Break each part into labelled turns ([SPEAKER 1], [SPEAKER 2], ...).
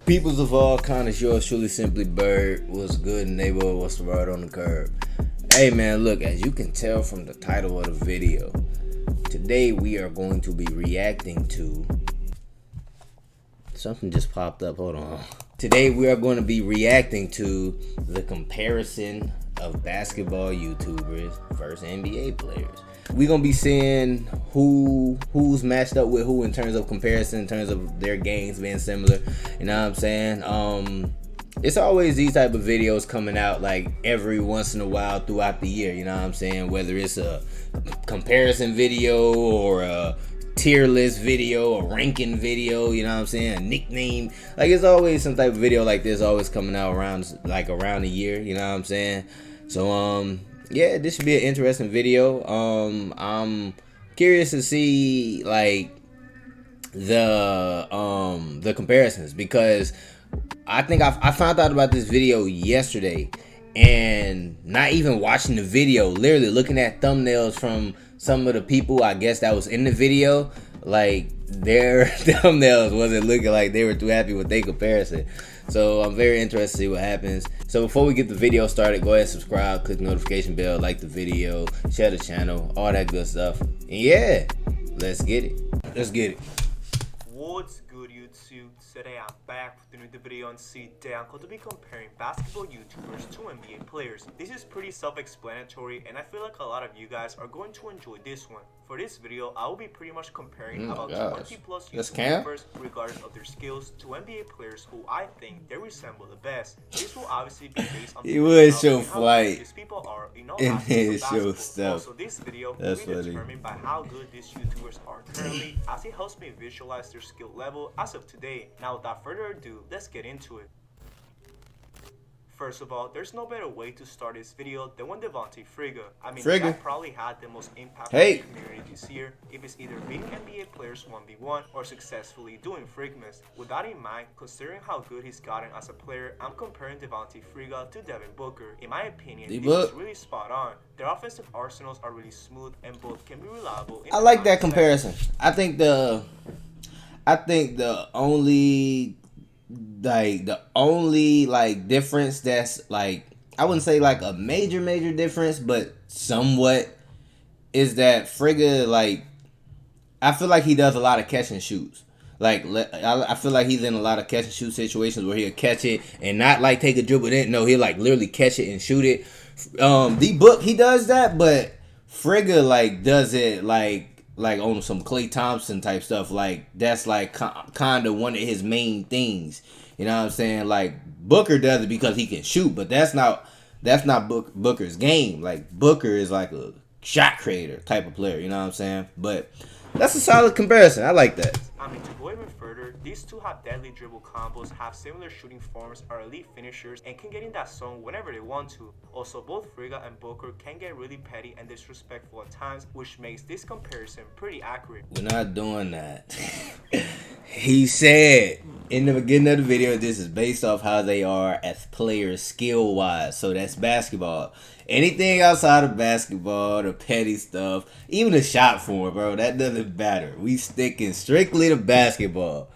[SPEAKER 1] Peoples of all kind, it's yours truly, Simply Bird. What's good, neighborhood? What's the word on the curb? Hey man, look, as you can tell from the title of the video, today we are going to be reacting to something just popped up. Hold on. Today we are going to be reacting to the comparison of basketball YouTubers versus NBA players. We're gonna be seeing who's matched up with who in terms of comparison, in terms of their games being similar. You know what I'm saying? It's always these type of videos coming out like every once in a while throughout the year. You know what I'm saying? Whether it's a comparison video or a tier list video, a ranking video, you know what I'm saying, a nickname, like it's always some type of video like this always coming out around a year, you know what I'm saying? So yeah, this should be an interesting video. I'm curious to see like the comparisons, because I think I found out about this video yesterday, and not even watching the video, literally looking at thumbnails from some of the people I guess that was in the video, like their thumbnails wasn't looking like they were too happy with their comparison. So I'm very interested to see what happens. So before we get the video started, go ahead and subscribe, click the notification bell, like the video, share the channel, all that good stuff. And yeah, let's get it. Let's get it.
[SPEAKER 2] What's good, YouTube? Today I'm back with another video, and today I'm going to be comparing basketball YouTubers to NBA players. This is pretty self-explanatory, and I feel like a lot of you guys are going to enjoy this one. For this video, I will be pretty much comparing about 20 plus YouTubers, regardless of their skills, to NBA players who I think they resemble the best. This will obviously be based on
[SPEAKER 1] he would show
[SPEAKER 2] how
[SPEAKER 1] flight
[SPEAKER 2] these people are in all
[SPEAKER 1] and
[SPEAKER 2] aspects of
[SPEAKER 1] show
[SPEAKER 2] basketball.
[SPEAKER 1] stuff.
[SPEAKER 2] Also, this video will
[SPEAKER 1] That's
[SPEAKER 2] be
[SPEAKER 1] funny.
[SPEAKER 2] determined by how good these YouTubers are currently, as it helps me visualize their skill level as of today. Now, without further ado, let's get into it. First of all, there's no better way to start this video than when Devontae Friga. I mean, the guy probably had the most impact on the community this year, if it's either beating NBA players 1v1 or successfully doing Frigmas. With that in mind, considering how good he's gotten as a player, I'm comparing Devontae Friga to Devin Booker. In my opinion, this is really spot on. Their offensive arsenals are really smooth, and both can be reliable.
[SPEAKER 1] I like that comparison. I think the only difference that's like, I wouldn't say like a major difference, but somewhat, is that Frigga, like, I feel like he does a lot of catch and shoots. Like, I feel like he's in a lot of catch and shoot situations where he'll catch it and not like take a dribble in. No, he'll like literally catch it and shoot it. D-Book, he does that, but Frigga like does it like on some Klay Thompson type stuff. Like that's like kind of one of his main things. You know what I'm saying? Like Booker does it because he can shoot, but that's not Booker's game. Like Booker is like a shot creator type of player. You know what I'm saying? But that's a solid comparison. I like that.
[SPEAKER 2] I mean, to go even further, these two have deadly dribble combos, have similar shooting forms, are elite finishers, and can get in that zone whenever they want to. Also, both Friga and Booker can get really petty and disrespectful at times, which makes this comparison pretty accurate.
[SPEAKER 1] We're not doing that. He said in the beginning of the video, this is based off how they are as players skill-wise. So that's basketball. Anything outside of basketball, the petty stuff, even the shot form, bro, that doesn't matter. We sticking strictly to basketball.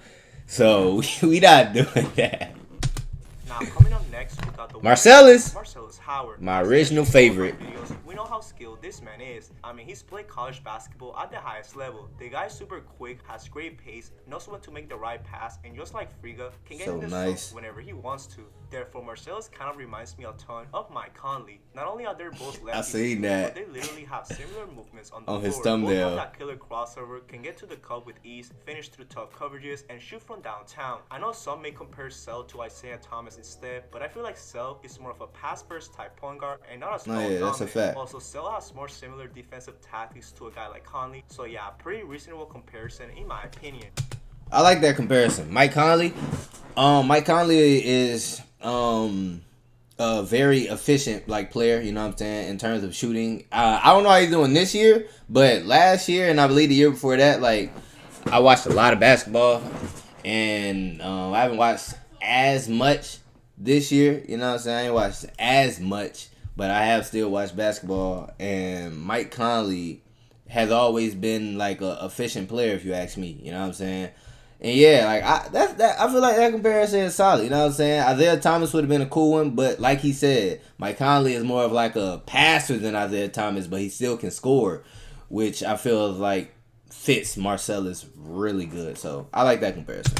[SPEAKER 1] So we not doing that.
[SPEAKER 2] Now, coming up next, we got the
[SPEAKER 1] Marcellus
[SPEAKER 2] Howard,
[SPEAKER 1] my original favorite.
[SPEAKER 2] We know how skilled this man is. I mean, he's played college basketball at the highest level. The guy's super quick, has great pace, knows when to make the right pass, and just like Friga, can get in the zone whenever he wants to. Therefore, Marcellus kind of reminds me a ton of Mike Conley. Not only are they both lefties, but they literally have similar movements on the floor.
[SPEAKER 1] His thumbnail.
[SPEAKER 2] Both have that killer crossover, can get to the cup with ease, finish through tough coverages, and shoot from downtown. I know some may compare Cell to Isaiah Thomas instead, but I feel like Cell is more of a pass-first type point guard and not as dominant.
[SPEAKER 1] That's a fact.
[SPEAKER 2] Also, Cell has more similar defensive tactics to a guy like Conley, so yeah, pretty reasonable comparison in my opinion.
[SPEAKER 1] I like that comparison. Mike Conley is a very efficient like player, you know what I'm saying, in terms of shooting. I don't know how he's doing this year, but last year and I believe the year before that, like I watched a lot of basketball, and I haven't watched as much this year, you know what I'm saying. I ain't watched as much, but I have still watched basketball, and Mike Conley has always been like a efficient player, if you ask me, you know what I'm saying. And yeah, like I feel like that comparison is solid. You know what I'm saying? Isaiah Thomas would have been a cool one, but like he said, Mike Conley is more of like a passer than Isaiah Thomas, but he still can score, which I feel like fits Marcellus really good. So I like that comparison.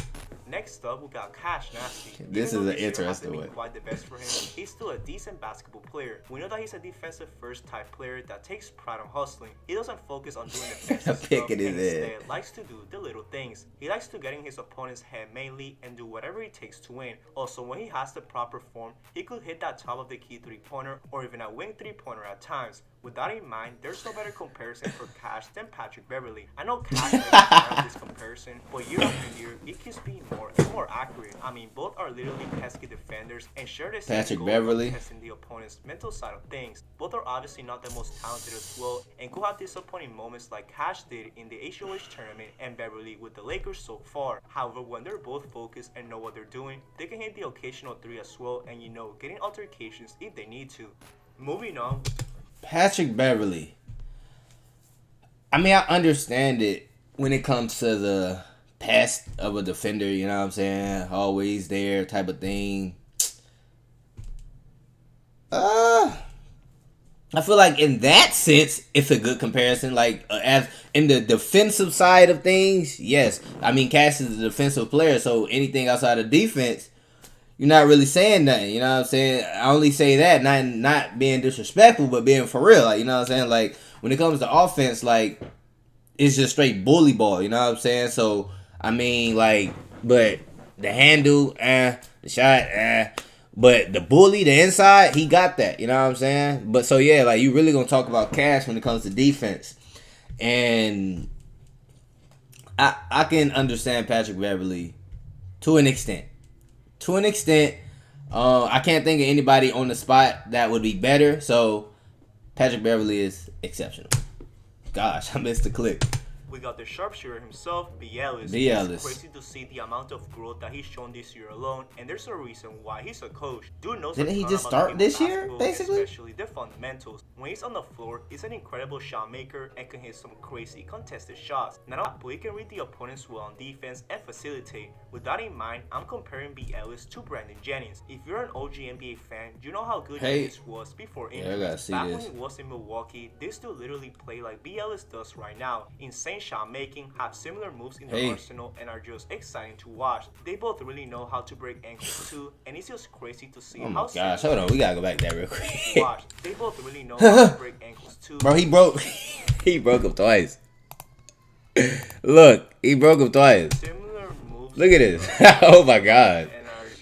[SPEAKER 2] Next up, we got Cash Nasty.
[SPEAKER 1] This is an interesting one.
[SPEAKER 2] Quite the best for him. He's still a decent basketball player. We know that he's a defensive first type player that takes pride on hustling. He doesn't focus on doing the fancy stuff and instead likes to do the little things. He likes to get in his opponent's head mainly and do whatever it takes to win. Also, when he has the proper form, he could hit that top of the key 3-pointer or even a wing 3-pointer at times. With that in mind, there's no better comparison for Cash than Patrick Beverley. I know Cash makes this comparison, but year after year, it keeps being more and more accurate. I mean, both are literally pesky defenders and share the same
[SPEAKER 1] Patrick
[SPEAKER 2] goal
[SPEAKER 1] Beverley
[SPEAKER 2] of testing the opponent's mental side of things. Both are obviously not the most talented as well and could have disappointing moments like Cash did in the HOH tournament and Beverley with the Lakers so far. However, when they're both focused and know what they're doing, they can hit the occasional 3 as well and getting altercations if they need to. Moving on.
[SPEAKER 1] Patrick Beverley. I mean, I understand it when it comes to the past of a defender, you know what I'm saying? Always there type of thing. I feel like in that sense, it's a good comparison. Like, as in the defensive side of things, yes. I mean, Cash is a defensive player, so anything outside of defense, you're not really saying nothing, you know what I'm saying? I only say that, not being disrespectful, but being for real, like, you know what I'm saying? Like, when it comes to offense, like, it's just straight bully ball, you know what I'm saying? So, I mean, like, but the handle, the shot, but the bully, the inside, he got that, you know what I'm saying? But so, yeah, like, you really gonna talk about Cash when it comes to defense. And I can understand Patrick Beverley to an extent. I can't think of anybody on the spot that would be better. So, Patrick Beverley is exceptional. Gosh, I missed the click.
[SPEAKER 2] We got the sharpshooter himself, B. Ellis.
[SPEAKER 1] It's
[SPEAKER 2] crazy to see the amount of growth that he's shown this year alone, and there's a reason why he's a coach. Dude knows
[SPEAKER 1] Didn't he just start this year, basically?
[SPEAKER 2] Especially the fundamentals. When he's on the floor, he's an incredible shot maker and can hit some crazy contested shots. Not only, but he can read the opponents well on defense and facilitate. With that in mind, I'm comparing B. Ellis to Brandon Jennings. If you're an OG NBA fan, you know how good Jennings was before injury. Back when he was in Milwaukee, this dude literally played like B. Ellis does right now. Insane shot making, have similar moves in the arsenal, and are just exciting to watch. They both really know how to break ankles too, and it's just crazy to see how.
[SPEAKER 1] Oh my gosh, hold on, we gotta go back there real quick.
[SPEAKER 2] Watch, they both really know how to break ankles too.
[SPEAKER 1] Bro, he broke him twice. Look, he broke him twice.
[SPEAKER 2] Similar moves.
[SPEAKER 1] Look at this. Oh my god.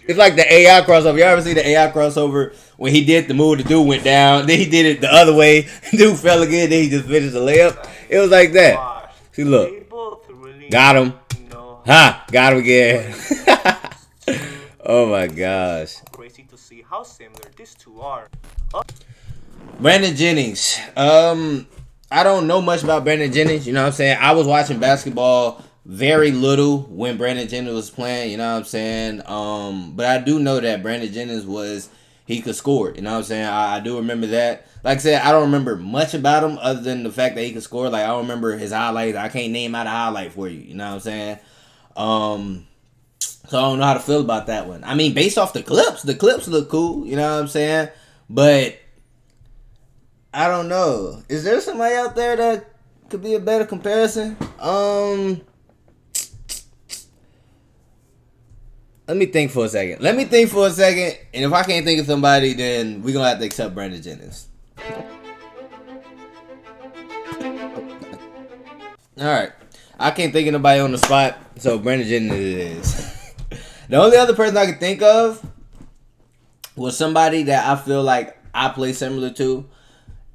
[SPEAKER 1] It's like the AI crossover. You ever see the AI crossover when he did the move, the dude went down, then he did it the other way, dude fell again, then he just finished the layup. It was like that.
[SPEAKER 2] Watch.
[SPEAKER 1] See, look.
[SPEAKER 2] Really
[SPEAKER 1] got him. Got him again. Oh my gosh.
[SPEAKER 2] Crazy to see how similar these two are.
[SPEAKER 1] Brandon Jennings. I don't know much about Brandon Jennings, you know what I'm saying? I was watching basketball very little when Brandon Jennings was playing, you know what I'm saying? But I do know that Brandon Jennings he could score, you know what I'm saying? I do remember that. Like I said, I don't remember much about him other than the fact that he could score. Like, I don't remember his highlights. I can't name out a highlight for you, you know what I'm saying? So I don't know how to feel about that one. I mean, based off the clips look cool, you know what I'm saying? But I don't know. Is there somebody out there that could be a better comparison? Let me think for a second. And if I can't think of somebody, then we're going to have to accept Brandon Jennings. Alright. I can't think of nobody on the spot, so Brandon Jennings it is. The only other person I could think of was somebody that I feel like I play similar to.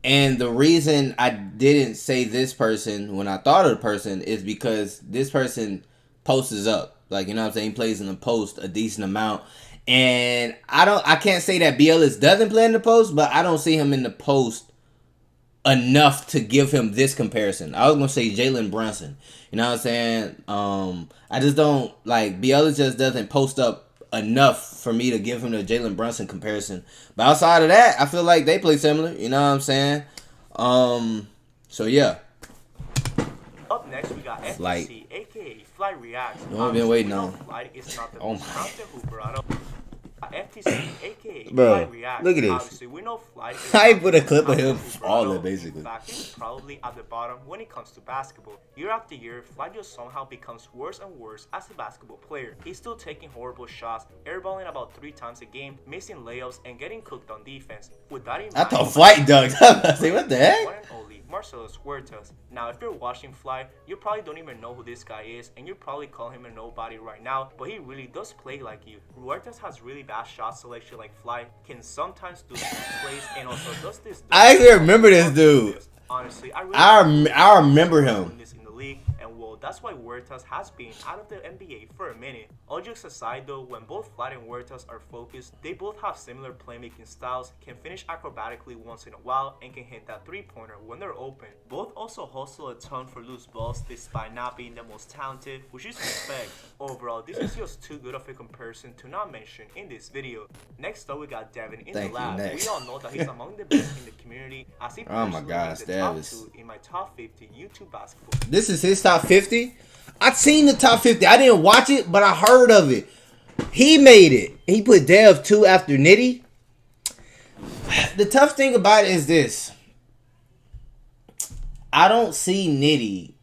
[SPEAKER 1] And the reason I didn't say this person when I thought of the person is because this person posts up. Like, you know what I'm saying? He plays in the post a decent amount. And I can't say that BLS doesn't play in the post, but I don't see him in the post enough to give him this comparison. I was going to say Jalen Brunson. You know what I'm saying? I just don't, like, BLS just doesn't post up enough for me to give him the Jalen Brunson comparison. But outside of that, I feel like they play similar. You know what I'm saying? So, yeah.
[SPEAKER 2] Up next, we got FTC, a.k.a. Fly reacts.
[SPEAKER 1] You only been waiting
[SPEAKER 2] we know
[SPEAKER 1] on.
[SPEAKER 2] Fly is not the
[SPEAKER 1] Oh
[SPEAKER 2] most
[SPEAKER 1] my.
[SPEAKER 2] talented hooper at all. FTC, aka
[SPEAKER 1] Bro,
[SPEAKER 2] Fly Reacts.
[SPEAKER 1] look at this.
[SPEAKER 2] Obviously, we know Fly is
[SPEAKER 1] I
[SPEAKER 2] not
[SPEAKER 1] put
[SPEAKER 2] the
[SPEAKER 1] a
[SPEAKER 2] most
[SPEAKER 1] clip of
[SPEAKER 2] talented
[SPEAKER 1] him
[SPEAKER 2] hooper at
[SPEAKER 1] falling,
[SPEAKER 2] all.
[SPEAKER 1] basically.
[SPEAKER 2] In fact, he's probably at the bottom when it comes to basketball. Year after year, Fly just somehow becomes worse and worse as a basketball player. He's still taking horrible shots, airballing about 3 times a game, missing layups, and getting cooked on defense. With that in
[SPEAKER 1] I
[SPEAKER 2] mind,
[SPEAKER 1] thought Flight dunked. I was say, what the
[SPEAKER 2] one
[SPEAKER 1] heck?
[SPEAKER 2] and only Marcellus Huertas. Now, if you're watching Fly, you probably don't even know who this guy is, and you probably call him a nobody right now, but he really does play like you. Huertas has really bad shot selection like Fly, can sometimes do some plays, and also does this.
[SPEAKER 1] I actually remember this dude.
[SPEAKER 2] Honestly,
[SPEAKER 1] I remember him.
[SPEAKER 2] this in the league, and well, that's why Huertas has been out of the NBA for a minute. All jokes aside though, when both Flat and Huertas are focused, they both have similar playmaking styles, can finish acrobatically once in a while, and can hit that three-pointer when they're open. Both also hustle a ton for loose balls despite not being the most talented, which is respect. Overall, this is just too good of a comparison to not mention in this video. Next up, we got Devin in the lab. We all know that he's among the best in the community, as he
[SPEAKER 1] Oh my gosh,
[SPEAKER 2] the top 2 in my top 50 YouTube basketball.
[SPEAKER 1] This is his top 50? I've seen the top 50. I didn't watch it, but I heard of it. He made it. He put Dev 2 after Nitty. The tough thing about it is this. I don't see Nitty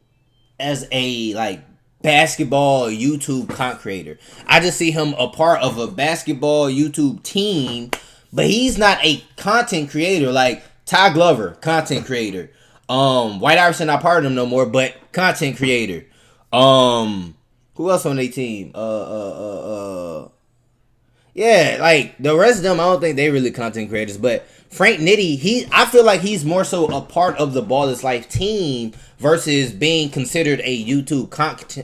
[SPEAKER 1] as a basketball YouTube content creator. I just see him a part of a basketball YouTube team, but he's not a content creator like Ty Glover, content creator. White Iverson not part of them no more, but content creator. Who else on their team? Yeah, like the rest of them, I don't think they really content creators. But Frank Nitty, I feel like he's more so a part of the Ball is Life team versus being considered a YouTube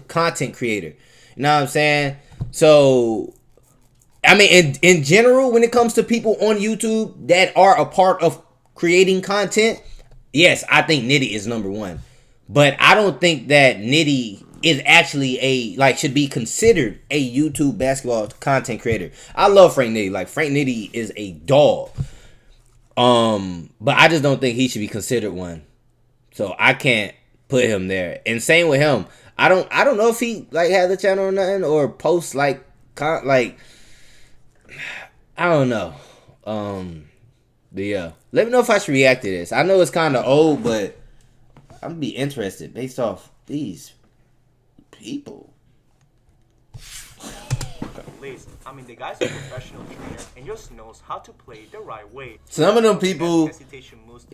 [SPEAKER 1] content creator. You know what I'm saying? So, I mean, in general, when it comes to people on YouTube that are a part of creating content, yes, I think Nitty is number one. But I don't think that Nitty is actually should be considered a YouTube basketball content creator. I love Frank Nitty. Like, Frank Nitty is a dog. But I just don't think he should be considered one. So I can't put him there. And same with him. I don't know if he has a channel or nothing or posts I don't know. But yeah, let me know if I should react to this. I know it's kind of old, but I'm gonna be interested based off these people.
[SPEAKER 2] I mean, the guy's a professional trainer and just knows how to play the right way.
[SPEAKER 1] Some of them people,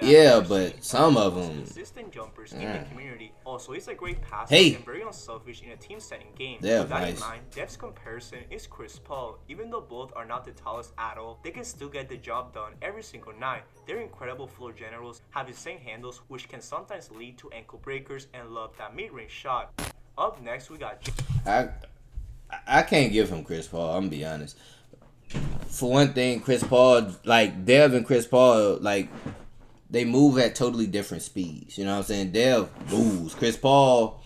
[SPEAKER 1] yeah, but some of them
[SPEAKER 2] consistent jumpers in the community. Also, he's a great passer and very unselfish in a team setting game.
[SPEAKER 1] Yeah,
[SPEAKER 2] with that
[SPEAKER 1] nice.
[SPEAKER 2] in mind, Dev's comparison is Chris Paul. Even though both are not the tallest at all, they can still get the job done every single night. They're incredible floor generals, have insane handles, which can sometimes lead to ankle breakers, and love that mid-range shot. Up next, we got
[SPEAKER 1] I can't give him Chris Paul, I'm gonna be honest. For one thing, Chris Paul, Dev and Chris Paul, they move at totally different speeds. You know what I'm saying? Dev moves. Chris Paul,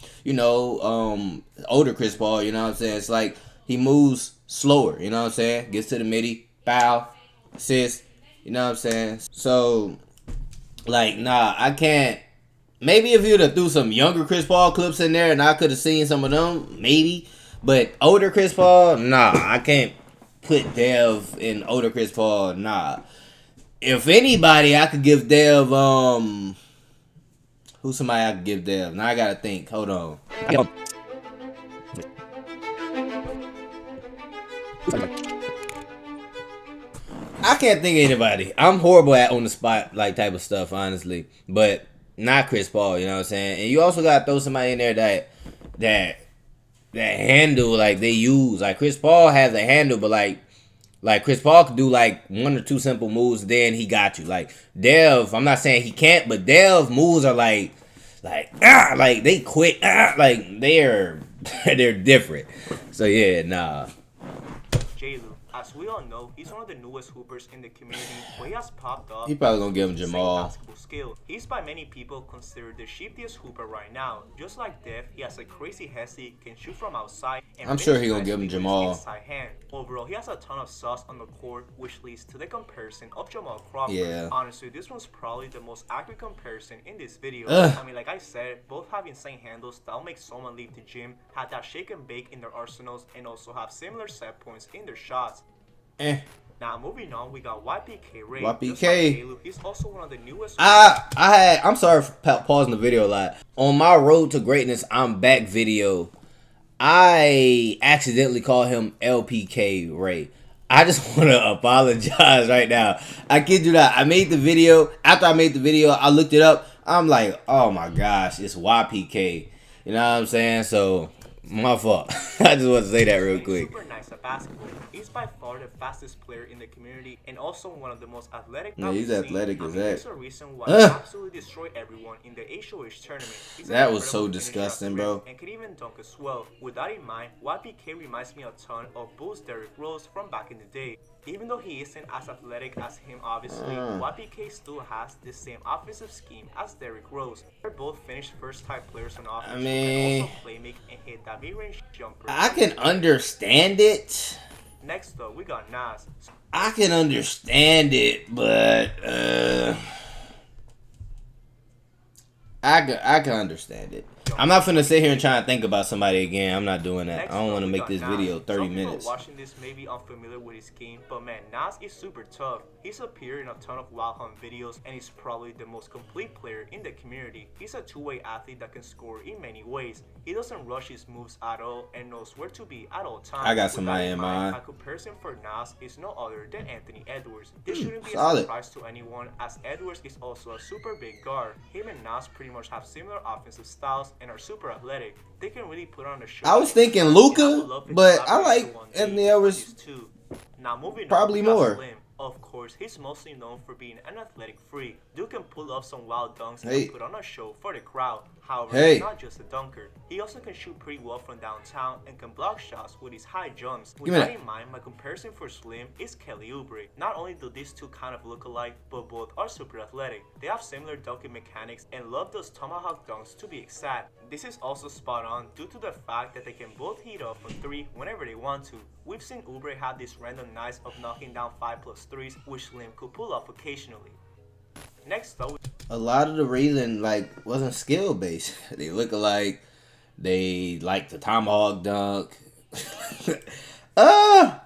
[SPEAKER 1] older Chris Paul, you know what I'm saying? It's like he moves slower, you know what I'm saying? Gets to the midi, foul, assist, you know what I'm saying? So, I can't. Maybe if you'd have threw some younger Chris Paul clips in there and I could have seen some of them, maybe. But older Chris Paul, nah, I can't put Dev in older Chris Paul, nah. If anybody, I could give Dev, who's somebody I could give Dev? Now I gotta think, hold on. I can't think of anybody. I'm horrible at on the spot, type of stuff, honestly. But not Chris Paul, you know what I'm saying? And you also gotta throw somebody in there that handle they use. Chris Paul has a handle, but Chris Paul could do 1 or 2 simple moves, then he got you. Dev, I'm not saying he can't, but Dev moves are they quick, they're different. So yeah, nah.
[SPEAKER 2] As we all know, he's one of the newest hoopers in the community, but he has popped up.
[SPEAKER 1] He probably gonna give him Jamal.
[SPEAKER 2] Basketball skill. He's by many people considered the shiftiest hooper right now. Just like Dev, he has a crazy hezzy, can shoot from outside, and
[SPEAKER 1] I'm sure he gonna give him Jamal.
[SPEAKER 2] Hand. Overall, he has a ton of sauce on the court, which leads to the comparison of Jamal Crawford.
[SPEAKER 1] Yeah.
[SPEAKER 2] Honestly, this one's probably the most accurate comparison in this video.
[SPEAKER 1] Ugh.
[SPEAKER 2] I mean, like I said, both have insane handles that'll make someone leave the gym, have that shake and bake in their arsenals, and also have similar set points in their shots. Now moving on, we got YPK Ray.
[SPEAKER 1] YPK.
[SPEAKER 2] He's also one of the newest.
[SPEAKER 1] I'm sorry for pausing the video a lot. On my road to greatness, I'm back video. I accidentally called him LPK Ray. I just want to apologize right now. I kid you not. I made the video. After I made the video, I looked it up. I'm like, oh my gosh, it's YPK. You know what I'm saying? So, my fault. I just want to say that real quick.
[SPEAKER 2] Super nice at basketball. He's by far the fastest player in the community and also one of the most athletic.
[SPEAKER 1] Yeah, he's athletic as that.
[SPEAKER 2] There's a reason why he absolutely destroyed everyone in the HOH tournament.
[SPEAKER 1] That was so disgusting, bro.
[SPEAKER 2] And can even dunk as well. With that in mind, YPK reminds me a ton of Bulls Derrick Rose from back in the day. Even though he isn't as athletic as him, obviously, YPK still has the same offensive scheme as Derrick Rose. They're both finished first-type players on offense and also play make and hit that mid-range jumper.
[SPEAKER 1] I can understand it.
[SPEAKER 2] Next up, we got Nas.
[SPEAKER 1] I can understand it, but I can understand it. I'm not finna sit here and try and think about somebody again. I'm not doing that. I don't want to make this video 30 minutes.
[SPEAKER 2] Watching this may be unfamiliar with his game, but man, Nas is super tough. He's appeared in a ton of Wild Hunt videos, and he's probably the most complete player in the community. He's a two-way athlete that can score in many ways. He doesn't rush his moves at all and knows where to be at all times.
[SPEAKER 1] I got somebody in mind.
[SPEAKER 2] A comparison for Nas is no other than Anthony Edwards. This shouldn't be
[SPEAKER 1] solid.
[SPEAKER 2] A surprise to anyone, as Edwards is also a super big guard. Him and Nas pretty much have similar offensive styles and are super athletic. They can really put on a show.
[SPEAKER 1] I was thinking Luka, but I like Anthony Edwards
[SPEAKER 2] too. Now moving
[SPEAKER 1] probably
[SPEAKER 2] on,
[SPEAKER 1] more.
[SPEAKER 2] Slim. Of course, he's mostly known for being an athletic freak. Dude can pull off some wild dunks and put on a show for the crowd. However, he's not just a dunker. He also can shoot pretty well from downtown and can block shots with his high jumps. With that in mind, my comparison for Slim is Kelly Oubre. Not only do these two kind of look alike, but both are super athletic. They have similar dunking mechanics and love those tomahawk dunks to be exact. This is also spot on due to the fact that they can both heat up from 3 whenever they want to. We've seen Oubre have these random nights of knocking down 5+ threes, which Slim could pull off occasionally. Next up,
[SPEAKER 1] a lot of the reason wasn't skill based. They look alike. They like the tomahawk dunk. I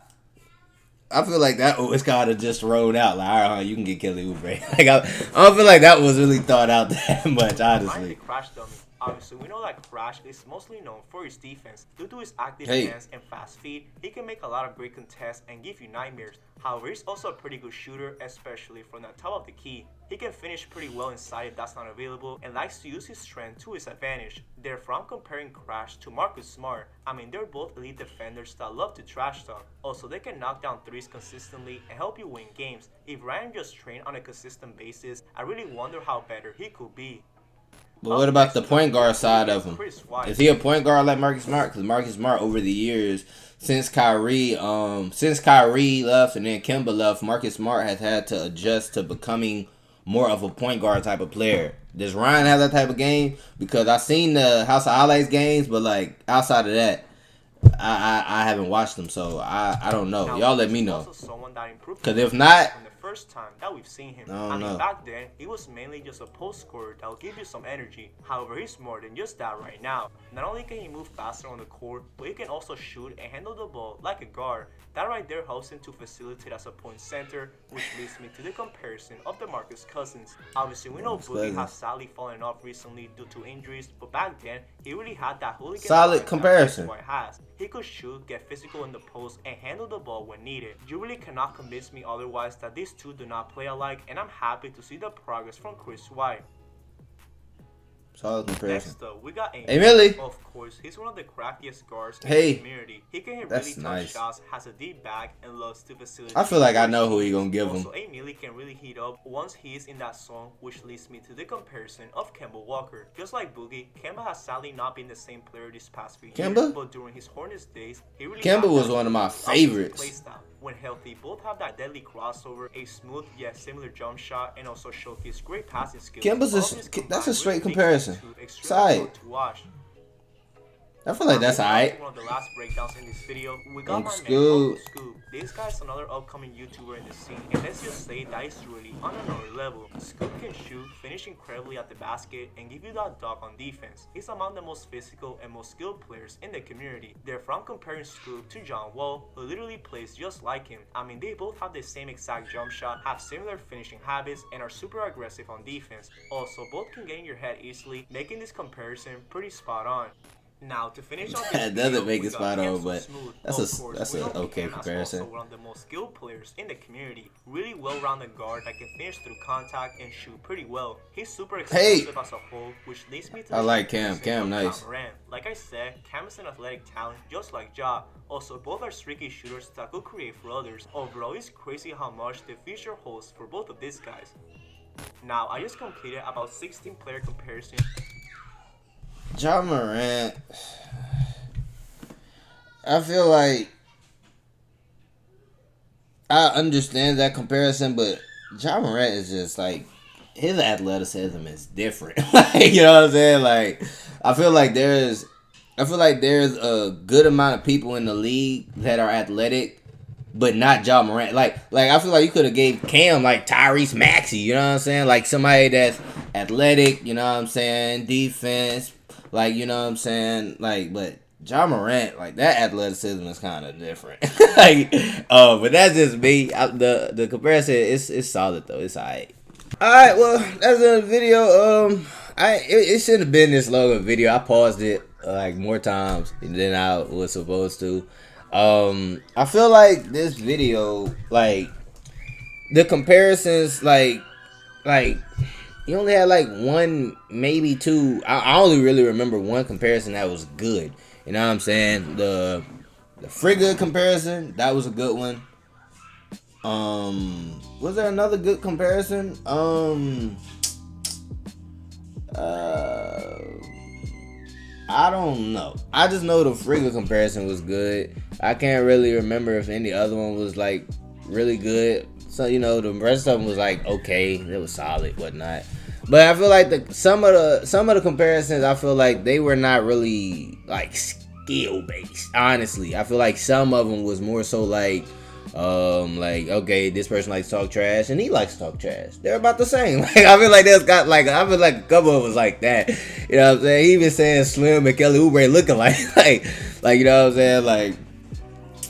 [SPEAKER 1] feel like that was kind of just rolled out. Like, all right, you can get Kelly Oubre. I don't feel like that was really thought out that much, honestly.
[SPEAKER 2] Obviously, we know that Crash is mostly known for his defense. Due to his active hands and fast feet, he can make a lot of great contests and give you nightmares. However, he's also a pretty good shooter, especially from the top of the key. He can finish pretty well inside if that's not available, and likes to use his strength to his advantage. Therefore, I'm comparing Crash to Marcus Smart. I mean, they're both elite defenders that love to trash talk. Also, they can knock down threes consistently and help you win games. If Ryan just trained on a consistent basis, I really wonder how better he could be.
[SPEAKER 1] But what about the point guard side of him? Is he a point guard like Marcus Smart? Because Marcus Smart, over the years, since Kyrie left and then Kemba left, Marcus Smart has had to adjust to becoming more of a point guard type of player. Does Ryan have that type of game? Because I've seen the House of Highlights games, but like outside of that, I haven't watched them, so I don't know. Y'all let me know. Because if not,
[SPEAKER 2] first time that we've seen him.
[SPEAKER 1] I mean,
[SPEAKER 2] back then, he was mainly just a post scorer that will give you some energy. However, he's more than just that right now. Not only can he move faster on the court, but he can also shoot and handle the ball like a guard. That right there helps him to facilitate as a point center, which leads me to the comparison of the Marcus Cousins. Obviously, we know Boogie has sadly fallen off recently due to injuries, but back then, he really had that hooligan.
[SPEAKER 1] Solid comparison.
[SPEAKER 2] He could shoot, get physical in the post, and handle the ball when needed. You really cannot convince me otherwise that these two do not play alike, and I'm happy to see the progress from Chris White.
[SPEAKER 1] Solid comparison.
[SPEAKER 2] Next up, we got
[SPEAKER 1] Emily.
[SPEAKER 2] Of course, he's one of the craftiest guards in the community. He can hit really tough shots, has a deep bag, and loves to facilitate.
[SPEAKER 1] I feel like I know who he's gonna give him.
[SPEAKER 2] Also, Emily can really heat up once he is in that zone, which leads me to the comparison of Kemba Walker. Just like Boogie, Kemba has sadly not been the same player this past few years, but during his Hornets days, he really
[SPEAKER 1] was one of my favorites.
[SPEAKER 2] When healthy, both have that deadly crossover, a smooth yet similar jump shot, and also showcase great passing skills.
[SPEAKER 1] That's a straight comparison. Side. I feel like that's alright.
[SPEAKER 2] One of the last breakdowns in this video, we got
[SPEAKER 1] Uncle
[SPEAKER 2] my man
[SPEAKER 1] Scoop.
[SPEAKER 2] Uncle Scoop. This guy's another upcoming YouTuber in the scene, and let's just say that he's really on another level. Scoop can shoot, finish incredibly at the basket, and give you that dog on defense. He's among the most physical and most skilled players in the community. Therefore, I'm comparing Scoop to John Wall, who literally plays just like him. I mean, they both have the same exact jump shot, have similar finishing habits, and are super aggressive on defense. Also, both can get in your head easily, making this comparison pretty spot on. Now to finish off this
[SPEAKER 1] It doesn't
[SPEAKER 2] video,
[SPEAKER 1] make
[SPEAKER 2] we
[SPEAKER 1] it
[SPEAKER 2] got
[SPEAKER 1] spot
[SPEAKER 2] Cam
[SPEAKER 1] on, but
[SPEAKER 2] Smooth.
[SPEAKER 1] that's
[SPEAKER 2] Of course,
[SPEAKER 1] an
[SPEAKER 2] we know
[SPEAKER 1] okay
[SPEAKER 2] Cam as
[SPEAKER 1] comparison.
[SPEAKER 2] also one of the most skilled players in the community. Really well-rounded guard that can finish through contact and shoot pretty well. He's super explosive as a whole, which leads me to
[SPEAKER 1] I
[SPEAKER 2] the
[SPEAKER 1] like Cam.
[SPEAKER 2] comparison
[SPEAKER 1] Cam
[SPEAKER 2] of
[SPEAKER 1] nice.
[SPEAKER 2] Ja Morant. Like I said, Cam is an athletic talent just like Ja. Also, both are streaky shooters that could create for others. Overall, it's crazy how much the future holds for both of these guys. Now, I just completed about 16 player comparisons.
[SPEAKER 1] Ja Morant, I feel like I understand that comparison, but Ja Morant is just like, his athleticism is different. Like, you know what I'm saying? Like, I feel like there's a good amount of people in the league that are athletic, but not Ja Morant. Like I feel like you could have gave Cam like Tyrese Maxey. You know what I'm saying? Like somebody that's athletic. You know what I'm saying? Defense. Like, you know what I'm saying? Like, but Ja Morant, like that athleticism is kind of different. Like, but that's just me. The comparison is solid though. It's alright. Alright, well, that's the video. It shouldn't have been this long of a video. I paused it like more times than I was supposed to. I feel like this video, like the comparisons, like you only had like one, maybe two. I only really remember one comparison that was good. You know what I'm saying? The Frigga comparison, that was a good one. Was there another good comparison? I don't know. I just know the Frigga comparison was good. I can't really remember if any other one was like really good. So, you know, the rest of them was like okay, it was solid, whatnot. But I feel like some of the comparisons, I feel like they were not really like skill based. Honestly, I feel like some of them was more so like okay, this person likes to talk trash and he likes to talk trash. They're about the same. Like I feel like there's got like I feel like a couple of us like that. You know what I'm saying? He been saying Slim and Kelly Oubre looking like you know what I'm saying? Like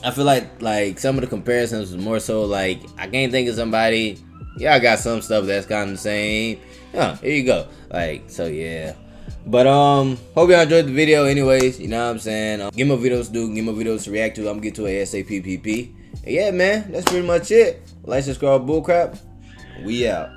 [SPEAKER 1] I feel like some of the comparisons was more so like I can't think of somebody. Yeah, I got some stuff that's kind of the same. Yeah, here you go. Like, so yeah. But hope y'all enjoyed the video anyways. You know what I'm saying? Give me videos to do, give me videos to react to. I'm gonna get to a ASAP. And yeah, man, that's pretty much it. Like, subscribe, bullcrap. We out.